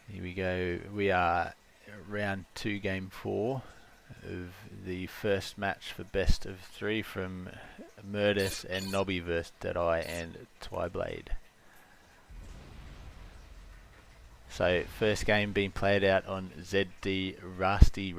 Here we go. We are round 2, game 4 of the first match for best of 3 from Mirddes and Nobby versus Deadeye and Twyblade. So first game being played out on ZD Rasty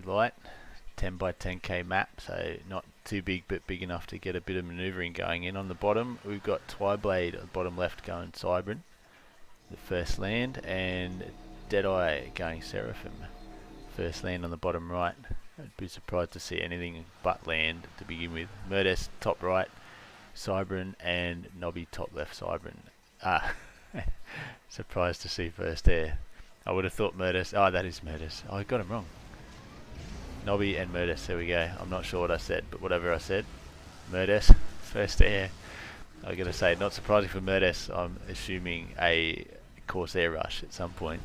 Light, 10 by 10k map, so not too big but big enough to get a bit of manoeuvring going in. On the bottom we've got Twyblade at the bottom left going Cybran, the first land, and Deadeye going Seraphim, first land on the bottom right. I'd be surprised to see anything but land to begin with. Mirddes top right Cybran, and Nobby top left Cybran. Surprised to see first air. I would have thought Mirddes. Oh, that is Mirddes. Oh, I got him wrong. Nobby and Mirddes, there we go. I'm not sure what I said, but whatever I said. Mirddes, first air. I gotta say, not surprising for Mirddes. I'm assuming a Corsair rush at some point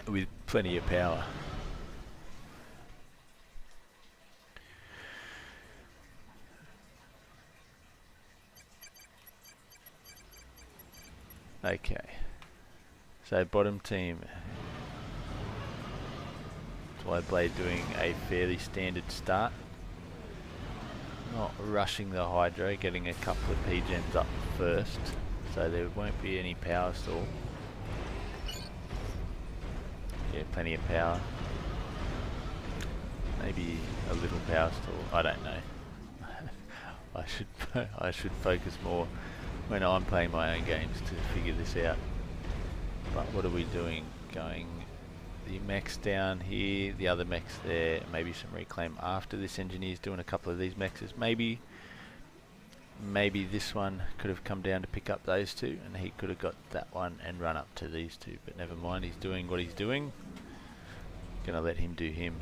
with plenty of power. Okay, so bottom team, Twyblade doing a fairly standard start, not rushing the Hydro, getting a couple of P-gens up first, so there won't be any power stall. Yeah, plenty of power, maybe a little power stall, I don't know. I should focus more when I'm playing my own games to figure this out. But what are we doing? Going the mechs down here, the other mechs there, maybe some reclaim after this. Engineer's doing a couple of these mechs. Maybe this one could have come down to pick up those two, and he could have got that one and run up to these two, but never mind, he's doing what he's doing. Gonna let him do him.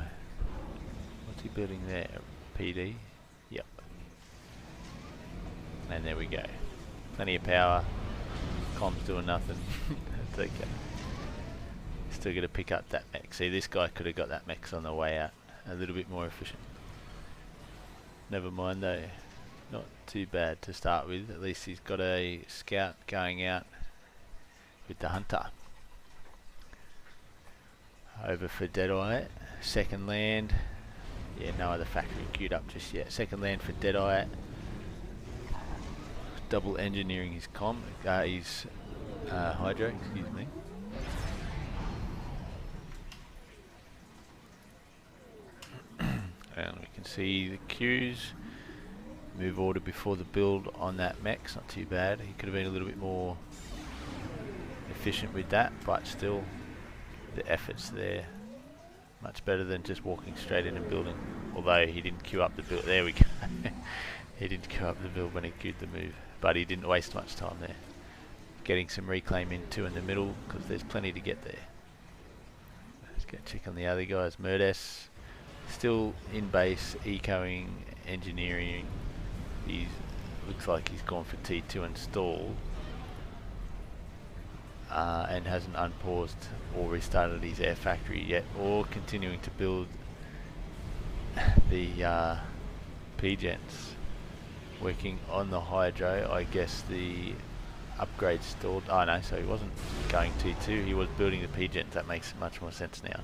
What's he building there? PD? Yep. And there we go. Plenty of power. Com's doing nothing. That's okay. Still got to pick up that mech. See, this guy could have got that mech on the way out. A little bit more efficient. Never mind though. Not too bad to start with. At least he's got a scout going out with the hunter. Over for Deadeye. Second land. Yeah, no other factory queued up just yet. Second land for Deadeye. Double engineering his his Hydro, excuse me. And we can see the queues. Move order before the build on that mech's not too bad. He could have been a little bit more efficient with that, but still the effort's there. Much better than just walking straight in and building. Although he didn't queue up the build. There we go. He didn't queue up the build when he queued the move, but he didn't waste much time there. Getting some reclaim in too in the middle, because there's plenty to get there. Let's get a check on the other guys. Mirddes still in base, ecoing, engineering. He looks like he's gone for T2 install, and hasn't unpaused or restarted his air factory yet, or continuing to build the P-gens. Working on the Hydro, I guess the upgrade stalled. Oh no, so he wasn't going T2, he was building the P-gens. That makes much more sense now.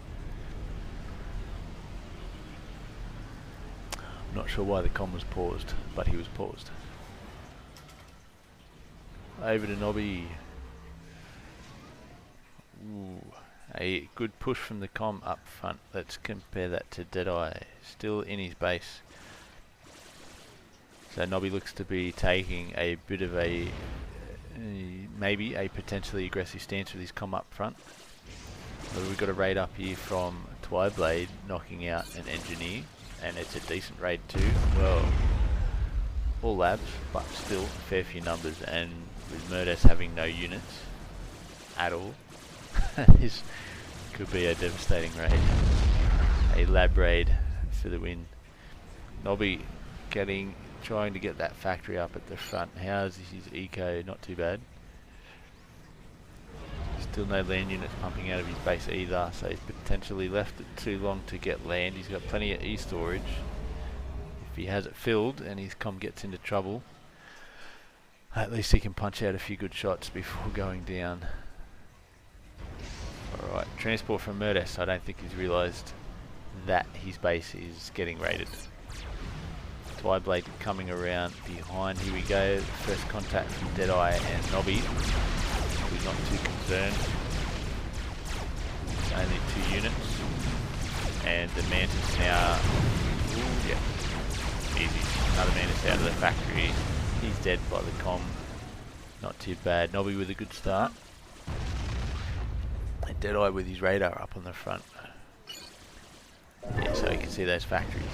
I'm not sure why the comm was paused, but he was paused. Over to Nobby. Ooh, a good push from the comm up front. Let's compare that to Deadeye. Still in his base. So Nobby looks to be taking a bit of a, maybe a potentially aggressive stance with his comm up front. But we've got a raid up here from Twyblade knocking out an engineer, and it's a decent raid too. Well, all labs, but still a fair few numbers, and with Mirddes having no units at all, this could be a devastating raid. A lab raid for the win. Nobby trying to get that factory up at the front. How's his eco? Not too bad. Still no land units pumping out of his base either, so he's potentially left it too long to get land. He's got plenty of e-storage. If he has it filled and his comm gets into trouble, at least he can punch out a few good shots before going down. transport from Mirddes. I don't think he's realised that his base is getting raided. Twyblade coming around behind. Here we go. First contact from Deadeye and Nobby. We're not too concerned. It's only 2 units. And the Mantis now... Ooh, yeah. Easy. Another Mantis out of the factory. He's dead by the comm. Not too bad. Nobby with a good start. And Deadeye with his radar up on the front. Yeah, so you can see those factories.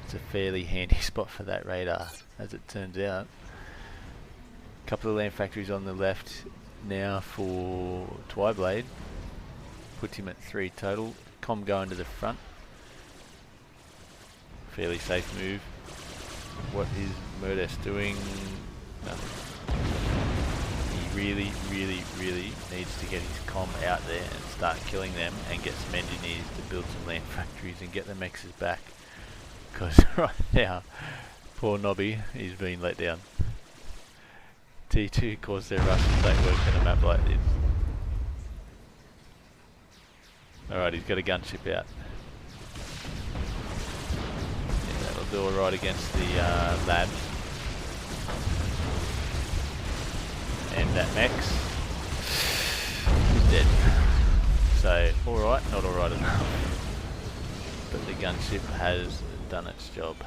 It's a fairly handy spot for that radar, as it turns out. A couple of land factories on the left now for Twyblade. Puts him at 3 total. Comm going to the front. Fairly safe move. What is Mirddes doing? Nothing. He really needs to get his comm out there and start killing them and get some engineers to build some land factories and get the mexes back. Because right now, poor Nobby, he's been let down. T2 caused their Russians don't work on a map like this. Alright, he's got a gunship out. Yeah, that'll do alright against the labs. And that Mex is dead. So, alright, not alright enough. But the gunship has done its job.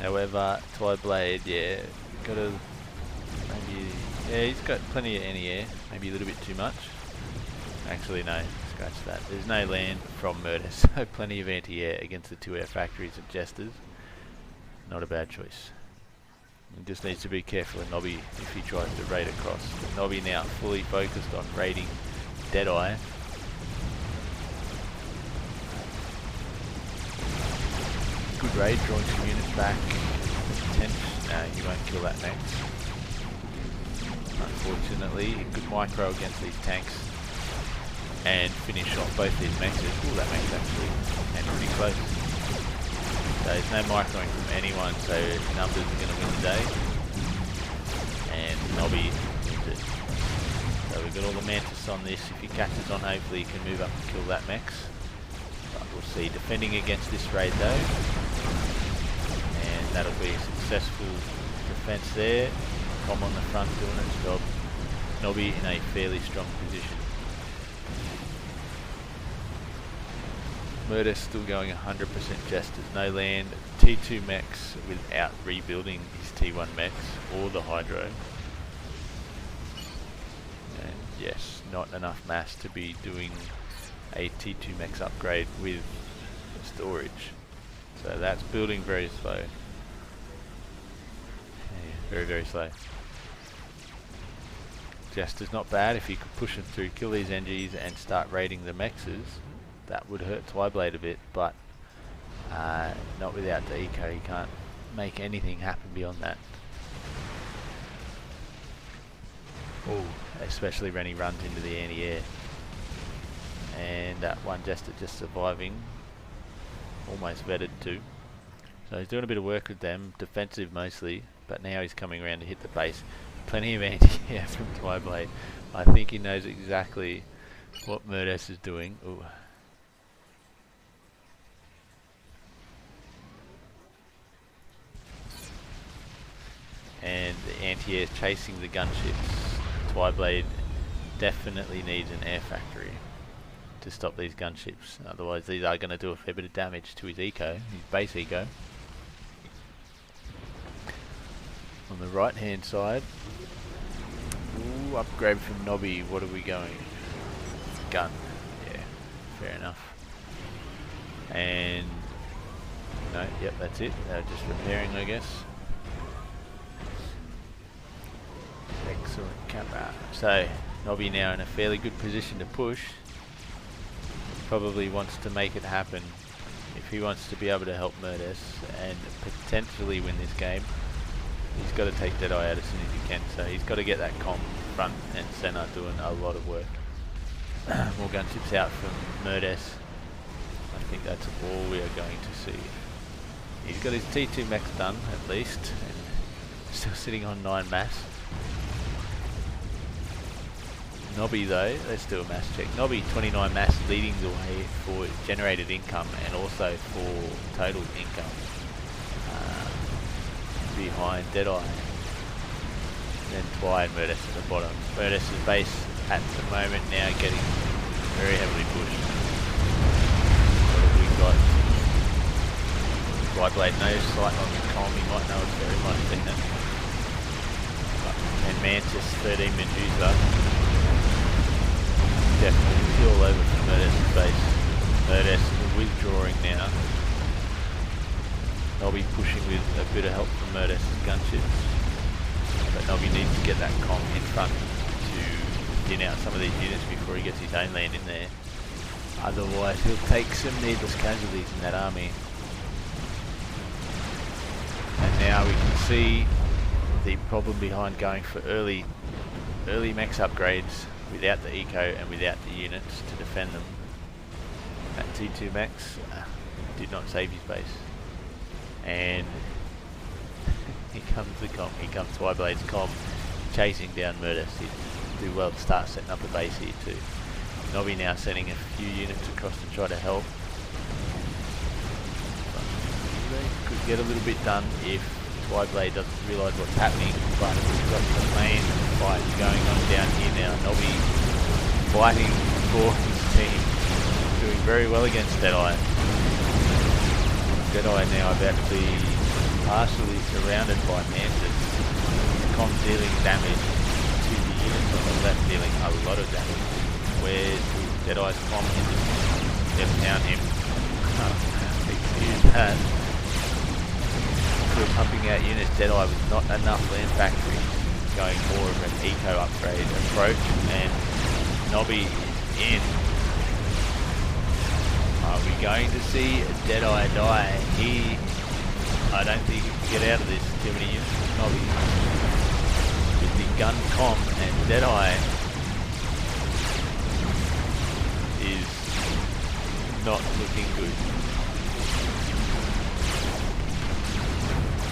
However, Twyblade, yeah, got a maybe, yeah, he's got plenty of anti-air, maybe a little bit too much. Actually, no, scratch that. There's no land from Mirddes, so plenty of anti-air against the 2 air factories of Jesters. Not a bad choice. He just needs to be careful of Nobby if he tries to raid across. But Nobby now fully focused on raiding Deadeye. Good raid, drawing some units back. No, you won't kill that Mex. Unfortunately, good micro against these tanks. And finish off both these Mexes. Ooh, that Mex actually came pretty close. So there's no microing from anyone, so numbers are going to win the day. And Nobby wins it. So we've got all the Mantis on this. If he catches on, hopefully he can move up and kill that Mex. But we'll see. Defending against this raid though. And that'll be a successful defense there. Comm on the front doing its job. Nobby in a fairly strong position. Mirddes still going 100% Jesters, no land. T2 Mex without rebuilding his T1 Mex or the Hydro. And yes, not enough mass to be doing a T2 Mex upgrade with storage. So that's building very slow. Yeah, very slow. Jester's not bad if he could push them through, kill these NGs and start raiding the Mexes. That would hurt Twyblade a bit, but not without the eco. He can't make anything happen beyond that. Oh, especially when he runs into the anti-air. And that one Jester just surviving. Almost vetted too. So he's doing a bit of work with them, defensive mostly, but now he's coming around to hit the base. Plenty of anti-air from Twyblade. I think he knows exactly what Mirddes is doing. Ooh. And the anti-air is chasing the gunships. Twyblade definitely needs an air factory to stop these gunships. Otherwise these are going to do a fair bit of damage to his eco, his base eco. On the right hand side, ooh, upgrade from Nobby. What are we going? Gun. Yeah, fair enough. And no, yep, that's it. They're just repairing, I guess. Excellent camera. So Nobby now in a fairly good position to push. Probably wants to make it happen if he wants to be able to help Mirddes and potentially win this game. He's got to take Deadeye out as soon as he can, so he's got to get that comm front and centre doing a lot of work. More gunships out from Mirddes. I think that's all we are going to see. He's got his T2 Mex done at least, and still sitting on 9 mass. Nobby though, let's do a mass check. Nobby 29 mass leading the way for generated income and also for total income. Behind Deadeye. And then Twy and Mirddes at the bottom. Mirddes' base at the moment now getting very heavily pushed. What have we got? Twyblade no sight on the column, he might know it's there, he might have seen it. And Mantis 13 Medusa. Definitely all over from Mirddes' base. Mirddes withdrawing now. Nobby pushing with a bit of help from Mirddes' gunships. But Nobby needs to get that comm in front to thin out some of these units before he gets his own land in there. Otherwise he'll take some needless casualties in that army. And now we can see the problem behind going for early max upgrades without the eco and without the units to defend them. That T2 max did not save his base. And here comes the comm, here comes Twyblade's comm chasing down Mirddes. He'd do well to start setting up a base here too. Nobby now sending a few units across to try to help. But could get a little bit done if Twyblade doesn't realise what's happening, but we've got the main fight going on down here now. Nobby fighting for his team, doing very well against Deadeye. Deadeye now about to be partially surrounded by Mantis. Com dealing damage to the units on the left, dealing a lot of damage. Where's Deadeye's com in the step down him? Excuse that. Still pumping out units. Deadeye with not enough land factory, going more of an eco upgrade approach, and Nobby is in. Are we going to see Deadeye die? I don't think he can get out of this. Too many units from Nobby. With the gun com and Deadeye is not looking good.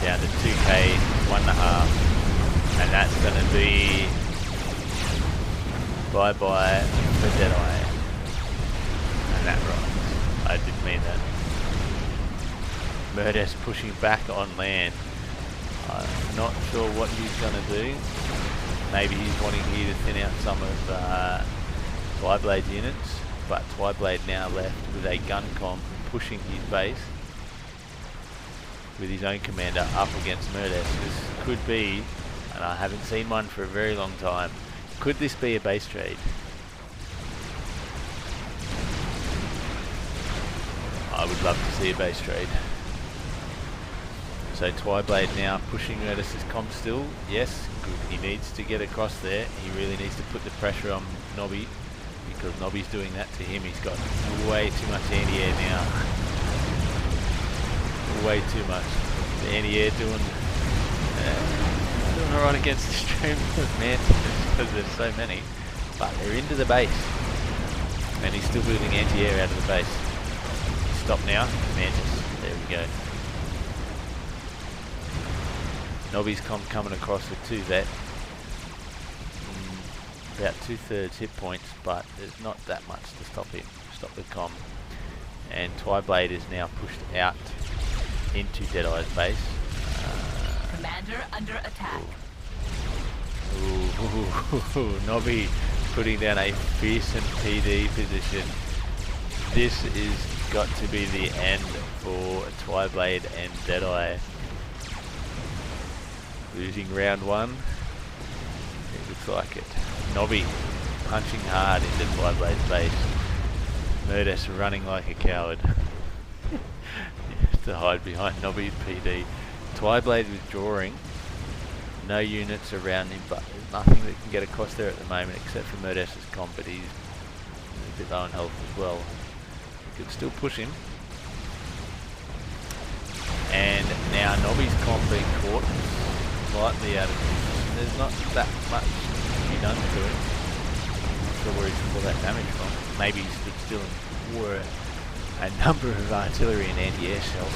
Down to 2k, 1.5, and that's going to be bye-bye for Deadeye. And that right. I didn't mean that. Mirddes pushing back on land. I'm not sure what he's going to do. Maybe he's wanting here to thin out some of Twyblade's units, but Twyblade now left with a gun comm pushing his base with his own commander up against Mirddes. This could be, and I haven't seen one for a very long time, could this be a base trade? I would love to see a base trade. So Twyblade now pushing Mirddes' comm still. Yes, good. He needs to get across there. He really needs to put the pressure on Nobby, because Nobby's doing that to him. He's got way too much anti-air now. Way too much. The anti-air doing alright against the stream of Mantis because there's so many. But they're into the base. And he's still building anti-air out of the base. Stop now, Mantis. There we go. Nobby's coming across with 2 vet. About 2/3 hit points, but there's not that much to stop him. Stop the comm. And Twyblade is now pushed out into Deadeye's base. Commander under attack. Ooh, Nobby putting down a fearsome PD position. This is got to be the end for Twyblade and Deadeye. Losing round 1. It looks like it. Nobby punching hard into Twyblade's base. Mirddes running like a coward. To hide behind Nobby's PD. Twyblade withdrawing. No units around him, but there's nothing that can get across there at the moment except for Mirddes' comm, but he's a bit low on health as well. He could still push him. And now Nobby's comm being caught slightly out of position. There's not that much to be done to it. I'm not sure where he's pulled that damage from. Maybe he stood still and wore a number of artillery and anti-air shells.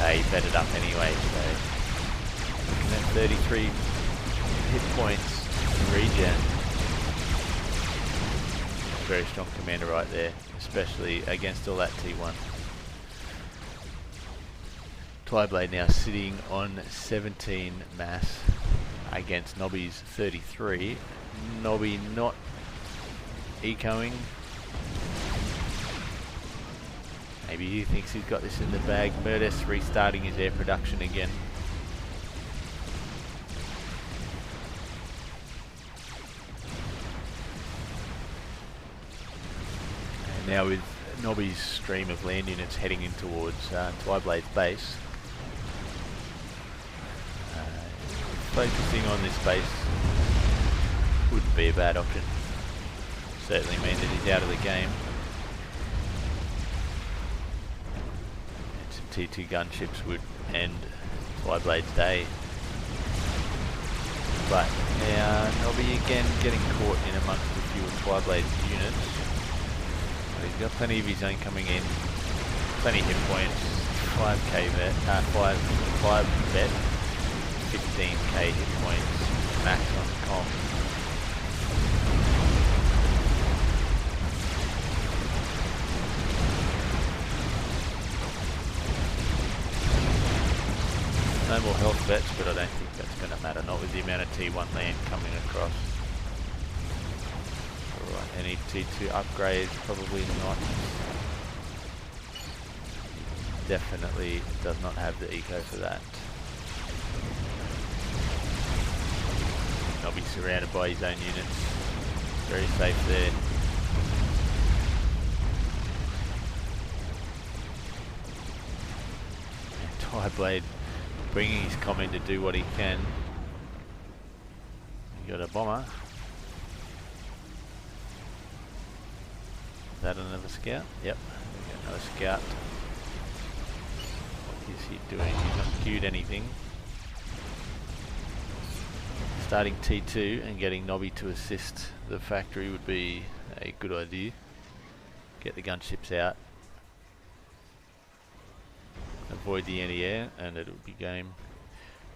He bedded up anyway, so looking at 33 hit points in regen. very strong commander right there, especially against all that T1. Twyblade now sitting on 17 mass against Nobby's 33. Nobby not ecoing. Maybe he thinks he's got this in the bag. Mirddes restarting his air production again. And now with Nobby's stream of land units heading in towards Twyblade's base. Focusing on this base wouldn't be a bad option. Certainly mean that he's out of the game. And some T2 gunships would end Twyblade's day. But now Nobby again getting caught in amongst a few of Twyblade's units. But he's got plenty of his own coming in. Plenty of hit points. 5k vet, 5 vet. 15k hit points, max on comm. No more health vets, but I don't think that's going to matter, not with the amount of T1 land coming across. Alright, any T2 upgrades? Probably not. Definitely does not have the eco for that. I'll be surrounded by his own units. Very safe there. And Twyblade bringing his comm in to do what he can. You got a bomber. Is that another scout? Yep, we got another scout. What is he doing? He's not queued anything. Starting T2 and getting Nobby to assist the factory would be a good idea. Get the gunships out. Avoid the anti-air and it'll be game.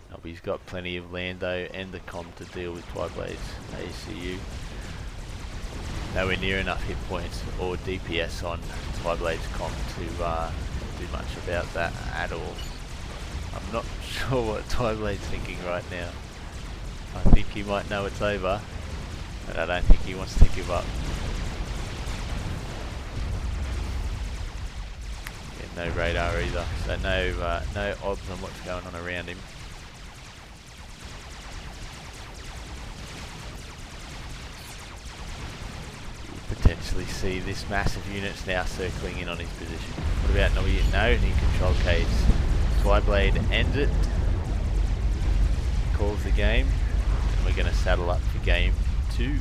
Nobby's got plenty of land though and the comm to deal with Twyblade's ACU. Nowhere near enough hit points or DPS on Twyblade's comm to do much about that at all. I'm not sure what Twyblade's thinking right now. I think he might know it's over, but I don't think he wants to give up. Yeah, no radar either, so no odds on what's going on around him. You potentially see this massive units now circling in on his position. What about Nobby? No, he control cage. Twyblade ends it. Calls the game. We're going to saddle up for game 2.